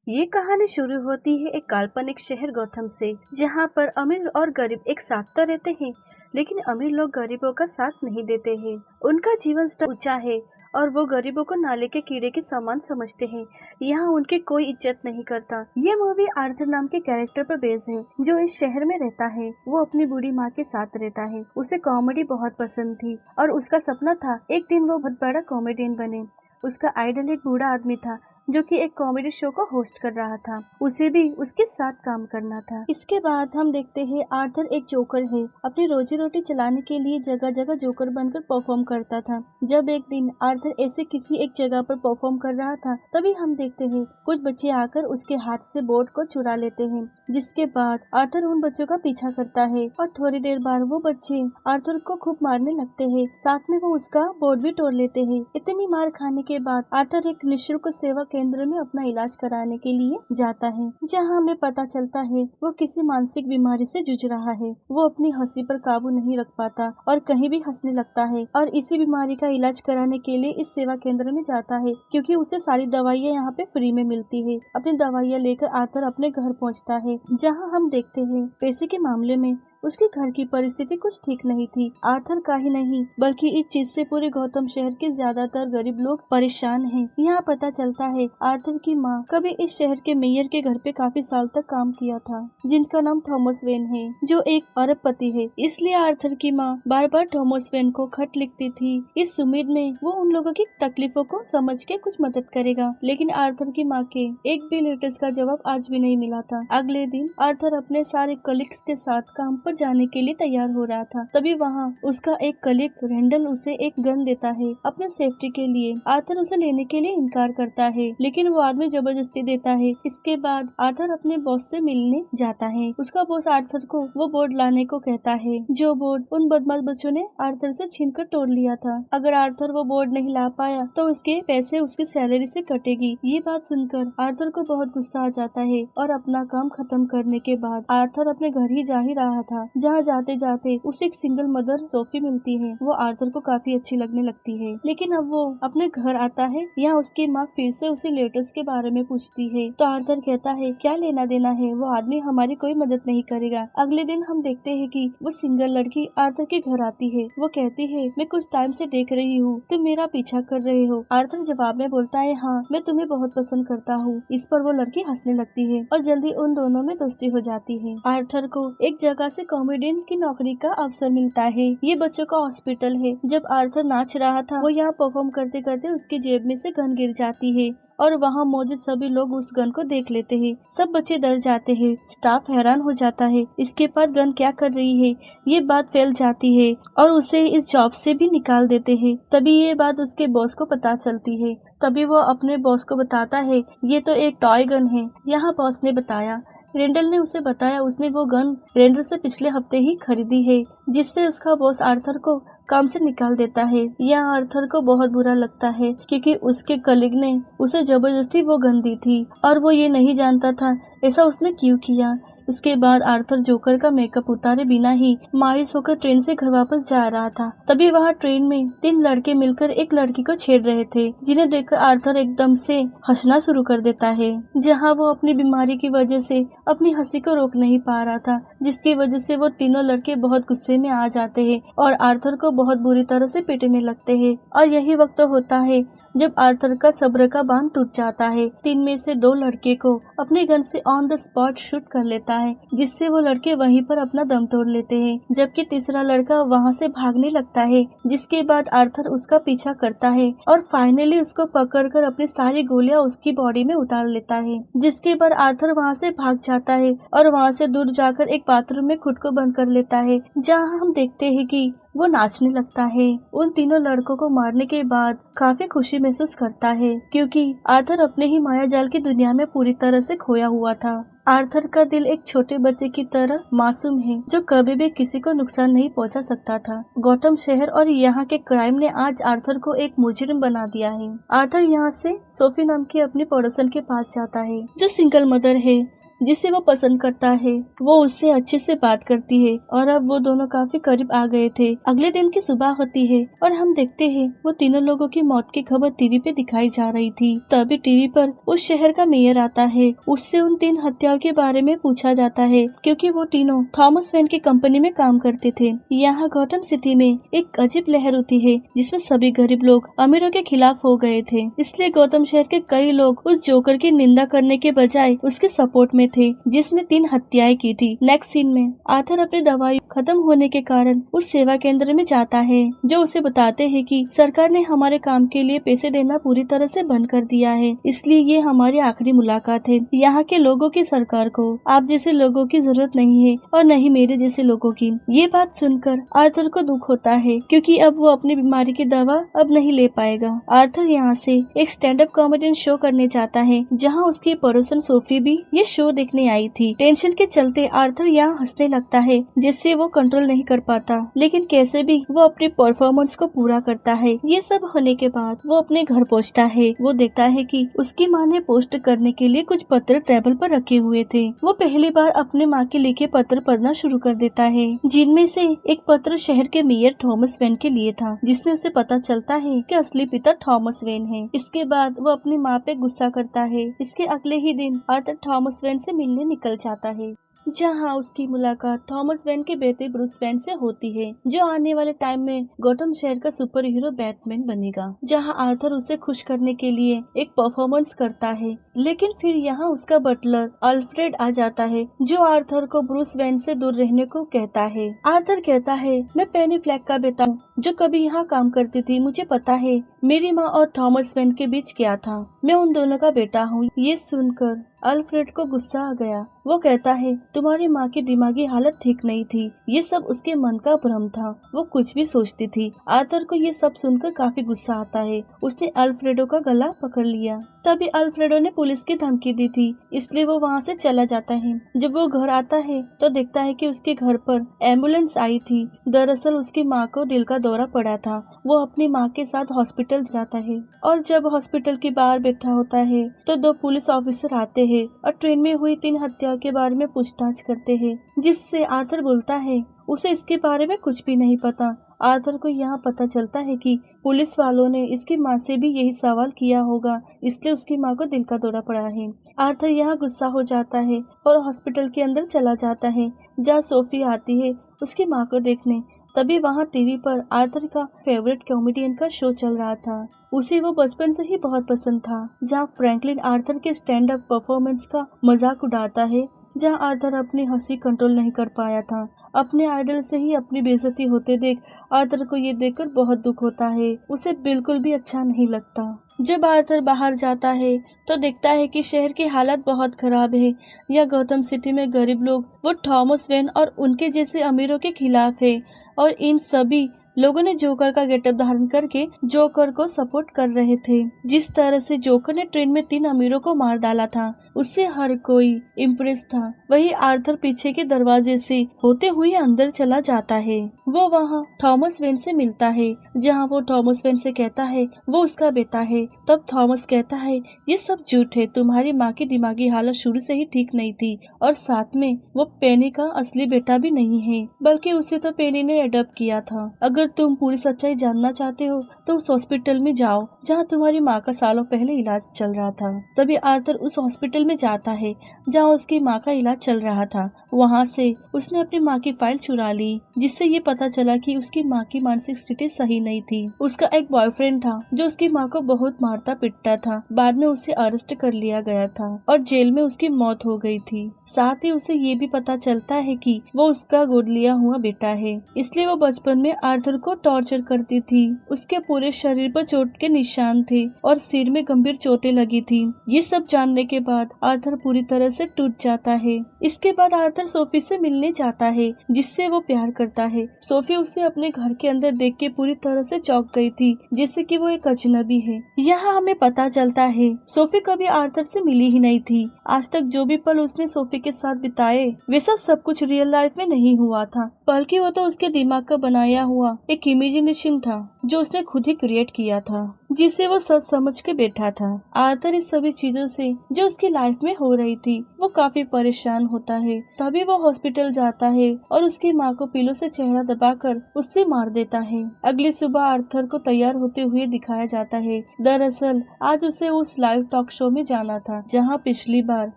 ये कहानी शुरू होती है एक काल्पनिक शहर गौतम से, जहाँ पर अमीर और गरीब एक साथ तो रहते हैं, लेकिन अमीर लोग गरीबों का साथ नहीं देते हैं। उनका जीवन स्तर ऊंचा है और वो गरीबों को नाले के कीड़े के समान समझते हैं। यहाँ उनकी कोई इज्जत नहीं करता। ये मूवी आर्थर नाम के कैरेक्टर पर बेस्ड है, जो इस शहर में रहता है। वो अपनी बूढ़ी माँ के साथ रहता है। उसे कॉमेडी बहुत पसंद थी और उसका सपना था एक दिन वो बहुत बड़ा कॉमेडियन बने। उसका आइडल एक बूढ़ा आदमी था जो कि एक कॉमेडी शो को होस्ट कर रहा था। उसे भी उसके साथ काम करना था। इसके बाद हम देखते हैं आर्थर एक जोकर है। अपनी रोजी रोटी चलाने के लिए जगह जगह जोकर बनकर परफॉर्म करता था। जब एक दिन आर्थर ऐसे किसी एक जगह पर परफॉर्म कर रहा था, तभी हम देखते हैं कुछ बच्चे आकर उसके हाथ से बोर्ड को चुरा लेते हैं। जिसके बाद आर्थर उन बच्चों का पीछा करता है और थोड़ी देर बाद वो बच्चे आर्थर को खूब मारने लगते हैं। साथ में वो उसका बोर्ड भी तोड़ लेते हैं। इतनी मार खाने के बाद आर्थर एक निःशुल्क सेवा केंद्र में अपना इलाज कराने के लिए जाता है, जहां हमें पता चलता है वो किसी मानसिक बीमारी से जूझ रहा है। वो अपनी हंसी पर काबू नहीं रख पाता और कहीं भी हंसने लगता है और इसी बीमारी का इलाज कराने के लिए इस सेवा केंद्र में जाता है, क्योंकि उसे सारी दवाइयाँ यहाँ पे फ्री में मिलती है। अपनी दवाइयाँ लेकर आर्थर अपने घर पहुँचता है, जहाँ हम देखते हैं पैसे के मामले में उसके घर की परिस्थिति कुछ ठीक नहीं थी। आर्थर का ही नहीं बल्कि इस चीज से पूरे गौतम शहर के ज्यादातर गरीब लोग परेशान हैं। यहाँ पता चलता है आर्थर की माँ कभी इस शहर के मेयर के घर पे काफी साल तक काम किया था, जिनका नाम थॉमस वेन है, जो एक अरबपति है। इसलिए आर्थर की माँ बार बार थॉमस वेन को खत लिखती थी, इस उम्मीद में वो उन लोगों की तकलीफों को समझ के कुछ मदद करेगा। लेकिन आर्थर की माँ के एक भी लेटर्स का जवाब आज भी नहीं मिला था। अगले दिन आर्थर अपने सारे कलीग्स के साथ काम पर जाने के लिए तैयार हो रहा था। तभी वहाँ उसका एक कलीग रेंडल उसे एक गन देता है अपने सेफ्टी के लिए। आर्थर उसे लेने के लिए इनकार करता है, लेकिन वो आदमी जबरदस्ती देता है। इसके बाद आर्थर अपने बॉस से मिलने जाता है। उसका बॉस आर्थर को वो बोर्ड लाने को कहता है, जो बोर्ड उन बदमाश बच्चों ने आर्थर से छीनकर तोड़ लिया था। अगर आर्थर वो बोर्ड नहीं ला पाया तो उसके पैसे उसकी सैलरी से कटेगी। ये बात सुनकर आर्थर को बहुत गुस्सा आ जाता है और अपना काम खत्म करने के बाद आर्थर अपने घर ही जा ही रहा था, जहाँ जाते जाते उसे एक सिंगल मदर सोफी मिलती है। वो आर्थर को काफी अच्छी लगने लगती है, लेकिन अब वो अपने घर आता है, यहाँ उसकी माँ फिर से उसे लेटर्स के बारे में पूछती है। तो आर्थर कहता है क्या लेना देना है, वो आदमी हमारी कोई मदद नहीं करेगा। अगले दिन हम देखते हैं कि वो सिंगल लड़की आर्थर के घर आती है। वो कहती है मैं कुछ टाइम से देख रही हूँ, तुम मेरा पीछा कर रहे हो। आर्थर जवाब में बोलता है हाँ, मैं तुम्हें बहुत पसंद करता हूँ। इस पर वो लड़की हंसने लगती है और जल्दी उन दोनों में दोस्ती हो जाती है। आर्थर को एक जगह से कॉमेडियन की नौकरी का अवसर मिलता है। ये बच्चों का हॉस्पिटल है। जब आर्थर नाच रहा था, वो यहाँ परफॉर्म करते करते उसकी जेब में से गन गिर जाती है और वहाँ मौजूद सभी लोग उस गन को देख लेते हैं। सब बच्चे डर जाते हैं, स्टाफ हैरान हो जाता है, इसके पास गन क्या कर रही है। ये बात फैल जाती है और उसे इस जॉब से भी निकाल देते हैं। तभी ये बात उसके बॉस को पता चलती है। तभी वो अपने बॉस को बताता है ये तो एक टॉय गन है। यहाँ बॉस ने बताया, रेंडल ने उसे बताया उसने वो गन रेंडल से पिछले हफ्ते ही खरीदी है, जिससे उसका बॉस आर्थर को काम से निकाल देता है। यह आर्थर को बहुत बुरा लगता है, क्योंकि उसके कलीग ने उसे जबरदस्ती वो गन दी थी और वो ये नहीं जानता था ऐसा उसने क्यों किया। इसके बाद आर्थर जोकर का मेकअप उतारे बिना ही मायूस होकर ट्रेन से घर वापस जा रहा था। तभी वहाँ ट्रेन में 3 लड़के मिलकर एक लड़की को छेड़ रहे थे, जिन्हें देखकर आर्थर एकदम से हंसना शुरू कर देता है, जहाँ वो अपनी बीमारी की वजह से अपनी हंसी को रोक नहीं पा रहा था, जिसकी वजह से वो तीनों लड़के बहुत गुस्से में आ जाते हैं और आर्थर को बहुत बुरी तरह से पीटने लगते हैं। और यही वक्त होता है जब आर्थर का सब्र का बांध टूट जाता है। 3 में से 2 लड़के को अपने गन से ऑन द स्पॉट शूट कर लेता है, जिससे वो लड़के वहीं पर अपना दम तोड़ लेते हैं, जबकि तीसरा लड़का वहां से भागने लगता है। जिसके बाद आर्थर उसका पीछा करता है और फाइनली उसको पकड़कर अपनी सारी गोलियां उसकी बॉडी में उतार लेता है। जिसके बाद आर्थर वहां से भाग जाता है और वहां से दूर जाकर एक बाथरूम में खुद को बंद कर लेता है, जहाँ हम देखते हैं कि वो नाचने लगता है। उन तीनों लड़कों को मारने के बाद काफी खुशी महसूस करता है, क्योंकि आर्थर अपने ही माया जाल की दुनिया में पूरी तरह से खोया हुआ था। आर्थर का दिल एक छोटे बच्चे की तरह मासूम है, जो कभी भी किसी को नुकसान नहीं पहुंचा सकता था। गौतम शहर और यहाँ के क्राइम ने आज आर्थर को एक मुजरिम बना दिया है। आर्थर यहाँ से सोफी नाम की अपनी पड़ोसन के पास जाता है, जो सिंगल मदर है। जिसे वो पसंद करता है, वो उससे अच्छे से बात करती है और अब वो दोनों काफी करीब आ गए थे। अगले दिन की सुबह होती है और हम देखते हैं वो तीनों लोगों की मौत की खबर टीवी पे दिखाई जा रही थी। तभी टीवी पर उस शहर का मेयर आता है। उससे उन 3 हत्याओं के बारे में पूछा जाता है क्योंकि वो तीनों थॉमस वेन की कंपनी में काम करते थे। यहाँ गौतम सिटी में एक अजीब लहर होती है जिसमें सभी गरीब लोग अमीरों के खिलाफ हो गए थे। इसलिए गौतम शहर के कई लोग उस जोकर की निंदा करने के बजाय उसके सपोर्ट में थे जिसने 3 हत्याएं की थी। नेक्स्ट सीन में आर्थर अपनी दवाई खत्म होने के कारण उस सेवा केंद्र में जाता है जो उसे बताते हैं कि सरकार ने हमारे काम के लिए पैसे देना पूरी तरह से बंद कर दिया है, इसलिए ये हमारी आखिरी मुलाकात है। यहाँ के लोगों की सरकार को आप जैसे लोगों की जरूरत नहीं है और नहीं मेरे जैसे लोगों की। ये बात सुनकर आर्थर को दुख होता है क्योंकि अब वो अपनी बीमारी की दवा अब नहीं ले पाएगा। आर्थर यहाँ से एक स्टैंड अप कॉमेडियन शो करने जाता है जहाँ उसकी पड़ोसन सोफी भी ये शो देखने आई थी। टेंशन के चलते आर्थर यहाँ हंसने लगता है जिससे वो कंट्रोल नहीं कर पाता, लेकिन कैसे भी वो अपनी परफॉर्मेंस को पूरा करता है। ये सब होने के बाद वो अपने घर पहुँचता है। वो देखता है कि उसकी माँ ने पोस्ट करने के लिए कुछ पत्र टेबल पर रखे हुए थे। वो पहली बार अपने माँ के लिखे पत्र पढ़ना शुरू कर देता है, जिनमें से एक पत्र शहर के मेयर थॉमस वेन के लिए था, जिसमें उसे पता चलता है कि असली पिता थॉमस वेन है। इसके बाद वो अपनी माँ पे गुस्सा करता है। इसके अगले ही दिन आर्थर थॉमस वेन से मिलने निकल जाता है, जहां उसकी मुलाकात थॉमस वेन के बेटे ब्रूस वेन से होती है, जो आने वाले टाइम में गौतम शहर का सुपर हीरो बैटमैन बनेगा। जहां आर्थर उसे खुश करने के लिए एक परफॉर्मेंस करता है, लेकिन फिर यहाँ उसका बटलर अल्फ्रेड आ जाता है जो आर्थर को ब्रूस वेन से दूर रहने को कहता है। आर्थर कहता है, मैं पेनी फ्लैग का बेटा हूँ जो कभी यहाँ काम करती थी। मुझे पता है मेरी माँ और थॉमस वेन के बीच क्या था। मैं उन दोनों का बेटा हूँ। ये सुनकर अल्फ्रेड को गुस्सा आ गया। वो कहता है, तुम्हारी माँ की दिमागी हालत ठीक नहीं थी, ये सब उसके मन का भ्रम था, वो कुछ भी सोचती थी। आर्थर को ये सब सुनकर काफी गुस्सा आता है। उसने अल्फ्रेडो का गला पकड़ लिया। तभी अल्फ्रेडो ने पुलिस की धमकी दी थी, इसलिए वो वहाँ से चला जाता है। जब वो घर आता है तो देखता है कि उसके घर पर एम्बुलेंस आई थी। दरअसल उसकी माँ को दिल का दौरा पड़ा था। वो अपनी माँ के साथ हॉस्पिटल जाता है और जब हॉस्पिटल के बाहर बैठा होता है तो 2 पुलिस ऑफिसर आते हैं और ट्रेन में हुई 3 हत्याओं के बारे में पूछताछ करते हैं, जिससे आर्थर बोलता है उसे इसके बारे में कुछ भी नहीं पता। आर्थर को यहाँ पता चलता है कि पुलिस वालों ने इसकी माँ से भी यही सवाल किया होगा, इसलिए उसकी माँ को दिल का दौरा पड़ा है। आर्थर यहाँ गुस्सा हो जाता है और हॉस्पिटल के अंदर चला जाता है, जहाँ सोफी आती है उसकी माँ को देखने। तभी वहाँ टीवी पर आर्थर का फेवरेट कॉमेडियन का शो चल रहा था। उसे वो बचपन से ही बहुत पसंद था, जहाँ फ्रैंकलिन आर्थर के स्टैंड अप परफॉर्मेंस का मजाक उड़ाता है, जहाँ आर्थर अपनी हंसी कंट्रोल नहीं कर पाया था। अपने आइडल से ही अपनी बेइज्जती होते देख आर्थर को ये देखकर बहुत दुख होता है। उसे बिल्कुल भी अच्छा नहीं लगता। जब आर्थर बाहर जाता है तो देखता है कि शहर की हालत बहुत खराब है। यह गौतम सिटी में गरीब लोग वो थॉमस वेन और उनके जैसे अमीरों के खिलाफ है और इन सभी लोगों ने जोकर का गेटअप धारण करके जोकर को सपोर्ट कर रहे थे। जिस तरह से जोकर ने ट्रेन में 3 अमीरों को मार डाला था, उससे हर कोई इम्प्रेस था। वही आर्थर पीछे के दरवाजे से होते हुए अंदर चला जाता है। वो वहाँ थॉमस वेन से मिलता है, जहाँ वो थॉमस वेन से कहता है वो उसका बेटा है। तब थॉमस कहता है, ये सब झूठ है, तुम्हारी माँ की दिमागी हालत शुरू से ही ठीक नहीं थी और साथ में वो पेनी का असली बेटा भी नहीं है, बल्कि उसे तो पेनी ने अडॉप्ट किया था। अगर तुम पूरी सच्चाई जानना चाहते हो तो उस हॉस्पिटल में जाओ जहाँ तुम्हारी माँ का सालों पहले इलाज चल रहा था। तभी आर्थर उस हॉस्पिटल में जाता है जहाँ उसकी माँ का इलाज चल रहा था। वहाँ से उसने अपनी माँ की फाइल चुरा ली, जिससे ये पता चला कि उसकी माँ की मानसिक स्थिति सही नहीं थी। उसका एक बॉयफ्रेंड था जो उसकी माँ को बहुत मारता पीटता था। बाद में उसे अरेस्ट कर लिया गया था और जेल में उसकी मौत हो गई थी। साथ ही उसे ये भी पता चलता है कि वो उसका गोद लिया हुआ बेटा है, इसलिए वो बचपन में आर्थर को टॉर्चर करती थी। उसके पूरे शरीर पर चोट के निशान थे और सिर में गंभीर चोटें लगी थी। ये सब जानने के बाद आर्थर पूरी तरह से टूट जाता है। इसके बाद आर्थर सोफी से मिलने जाता है, जिससे वो प्यार करता है। सोफी उसे अपने घर के अंदर देख के पूरी तरह से चौंक गई थी, जैसे कि वो एक अजनबी है। यहाँ हमें पता चलता है सोफी कभी आर्थर से मिली ही नहीं थी। आज तक जो भी पल उसने सोफी के साथ बिताए वैसा सब कुछ रियल लाइफ में नहीं हुआ था, बल्कि वो तो उसके दिमाग का बनाया हुआ एक इमेजिनेशन था। जो उसने खुद ही क्रिएट किया था, जिसे वो सच समझ के बैठा था। आर्थर इस सभी चीजों से जो उसकी लाइफ में हो रही थी वो काफी परेशान होता है। तभी वो हॉस्पिटल जाता है और उसकी माँ को पिलो से चेहरा दबाकर उससे मार देता है। अगली सुबह आर्थर को तैयार होते हुए दिखाया जाता है। दरअसल आज उसे उस लाइव टॉक शो में जाना था जहाँ पिछली बार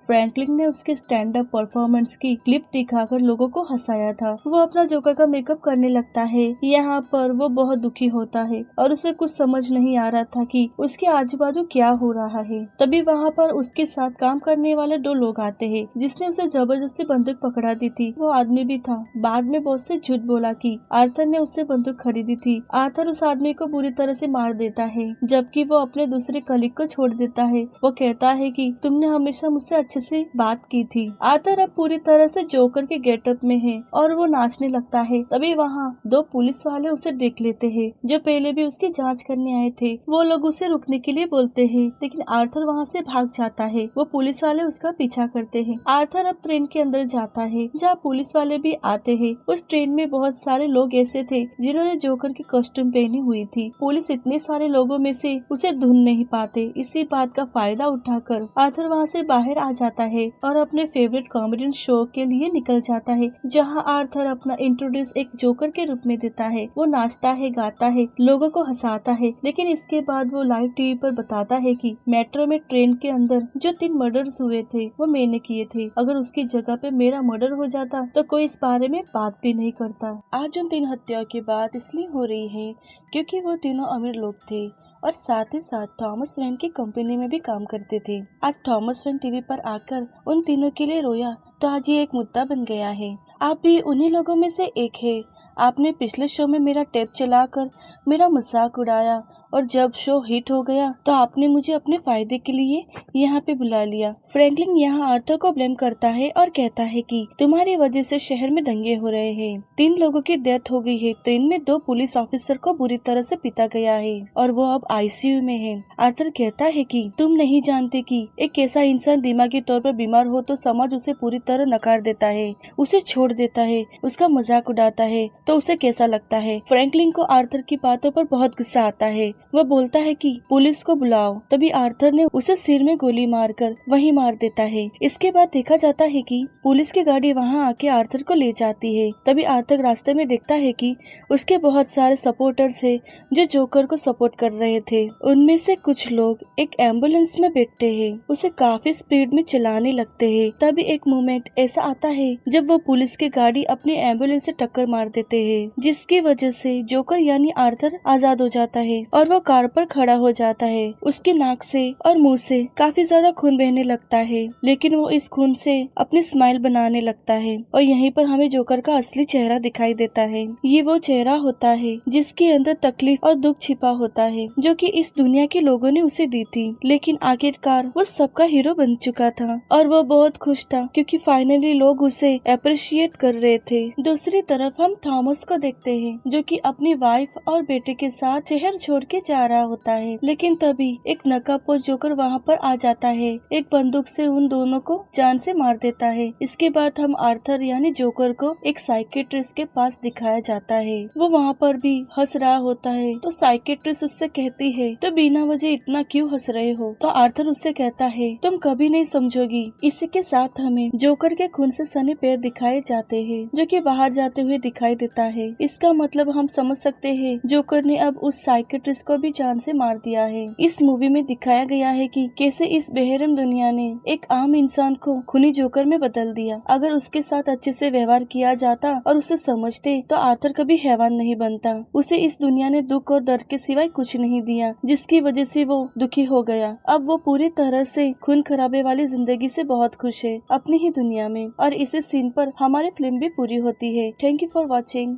फ्रैंकलिन ने उसके स्टैंड अप परफॉर्मेंस की क्लिप दिखाकर लोगों को हंसाया था। वो अपना जोकर का मेकअप करने लगता है। यहाँ पर वो बहुत दुखी होता है और उसे कुछ समझ नहीं आ रहा था कि उसके आजू बाजू क्या हो रहा है। तभी वहाँ पर उसके साथ काम करने वाले 2 लोग आते हैं जिसने उसे जबरदस्ती बंदूक पकड़ा दी थी। वो आदमी भी था। बाद में बॉस से झूठ बोला कि आर्थर ने उससे बंदूक खरीदी थी। आर्थर उस आदमी को बुरी तरह से मार देता है जबकि वो अपने दूसरे कलीग को छोड़ देता है। वो कहता है कि तुमने हमेशा मुझसे अच्छे से बात की थी। आर्थर अब पूरी तरह से जोकर के गेटअप में है और वो नाचने लगता है। तभी वहाँ 2 पुलिस वाले उसे देख लेते हैं जो पहले भी उसकी जांच करने आए थे। वो लोग उसे रुकने के लिए बोलते हैं लेकिन आर्थर वहाँ से भाग जाता है। वो पुलिस वाले उसका पीछा करते हैं। आर्थर अब ट्रेन के अंदर जाता है जहाँ पुलिस वाले भी आते हैं। उस ट्रेन में बहुत सारे लोग ऐसे थे जिन्होंने जोकर की कॉस्ट्यूम पहनी हुई थी। पुलिस इतने सारे लोगों में से उसे ढूंढ नहीं पाते। इसी बात का फायदा उठाकर आर्थर वहाँ से बाहर आ जाता है और अपने फेवरेट कॉमेडियन शो के लिए निकल जाता है जहाँ आर्थर अपना इंट्रोड्यूस एक जोकर के रूप में देता है। वो नाचता है, गाता है, लोगों को हंसाता है, लेकिन इसके बाद वो लाइव टीवी पर बताता है कि मेट्रो में ट्रेन के अंदर जो 3 मर्डर्स हुए थे वो मैंने किए थे। अगर उसकी जगह पे मेरा मर्डर हो जाता तो कोई इस बारे में बात भी नहीं करता। आज उन 3 हत्याओं की बात इसलिए हो रही है क्योंकि वो तीनों अमीर लोग थे और साथ ही साथ थॉमस वेन की कंपनी में भी काम करते थे। आज थॉमस वेन टीवी पर आकर उन तीनों के लिए रोया तो आज ये एक मुद्दा बन गया है। आप भी उन्हीं लोगों में से एक है। आपने पिछले शो में मेरा टेप चलाकर मेरा मजाक उड़ाया और जब शो हिट हो गया तो आपने मुझे अपने फायदे के लिए यहाँ पे बुला लिया। फ्रैंकलिन यहाँ आर्थर को ब्लेम करता है और कहता है कि तुम्हारी वजह से शहर में दंगे हो रहे हैं। 3 लोगों की डेथ हो गई है। ट्रेन में 2 पुलिस ऑफिसर को बुरी तरह से पीटा गया है और वो अब आईसीयू में है। आर्थर कहता है कि तुम नहीं जानते कि एक ऐसा इंसान दिमागी तौर पर बीमार हो तो समाज उसे पूरी तरह नकार देता है, उसे छोड़ देता है, उसका मजाक उड़ाता है तो उसे कैसा लगता है। फ्रैंकलिन को आर्थर की बातों पर बहुत गुस्सा आता है। वह बोलता है कि पुलिस को बुलाओ। तभी आर्थर ने उसे सिर में गोली मारकर वहीं मार देता है। इसके बाद देखा जाता है कि पुलिस की गाड़ी वहां आके आर्थर को ले जाती है। तभी आर्थर रास्ते में देखता है कि उसके बहुत सारे सपोर्टर्स है जो जोकर को सपोर्ट कर रहे थे। उनमें से कुछ लोग एक एम्बुलेंस में बैठते हैं, उसे काफी स्पीड में चलाने लगते हैं। तभी एक मोमेंट ऐसा आता है जब वो पुलिस की गाड़ी अपनी एम्बुलेंस से टक्कर मार देते हैं जिसकी वजह से जोकर यानी आर्थर आजाद हो जाता है और वो कार पर खड़ा हो जाता है। उसकी नाक से और मुंह से काफी ज्यादा खून बहने लगता है लेकिन वो इस खून से अपनी स्माइल बनाने लगता है और यहीं पर हमें जोकर का असली चेहरा दिखाई देता है। ये वो चेहरा होता है जिसके अंदर तकलीफ और दुख छिपा होता है जो कि इस दुनिया के लोगों ने उसे दी थी, लेकिन आखिरकार वो सबका हीरो बन चुका था और वो बहुत खुश था क्योंकि फाइनली लोग उसे अप्रिशिएट कर रहे थे। दूसरी तरफ हम थॉमस को देखते हैं जो कि अपनी वाइफ और बेटे के साथ शहर छोड़ के जा रहा होता है, लेकिन तभी एक नकाबपोश जोकर वहाँ पर आ जाता है, एक बंदूक से उन दोनों को जान से मार देता है। इसके बाद हम आर्थर यानी जोकर को एक साइकेट्रिस्ट के पास दिखाया जाता है। वो वहाँ पर भी हंस रहा होता है तो साइकेट्रिस्ट उससे कहती है तो बिना वजह इतना क्यों हंस रहे हो। तो आर्थर उससे कहता है तुम कभी नहीं समझोगी। इसी के साथ हमें जोकर के खून से सने पैर दिखाए जाते हैं जो कि बाहर जाते हुए दिखाई देता है। इसका मतलब हम समझ सकते हैं जोकर ने अब उस साइकेट्रिस्ट को भी जान से मार दिया है। इस मूवी में दिखाया गया है कि कैसे इस बेरहम दुनिया ने एक आम इंसान को खूनी जोकर में बदल दिया। अगर उसके साथ अच्छे से व्यवहार किया जाता और उसे समझते तो आर्थर कभी हैवान नहीं बनता। उसे इस दुनिया ने दुख और दर्द के सिवाय कुछ नहीं दिया जिसकी वजह से वो दुखी हो गया। अब वो पूरी तरह से खून खराबे वाली जिंदगी से बहुत खुश है अपनी ही दुनिया में और इसी सीन पर हमारी फिल्म भी पूरी होती है। Thank you for watching.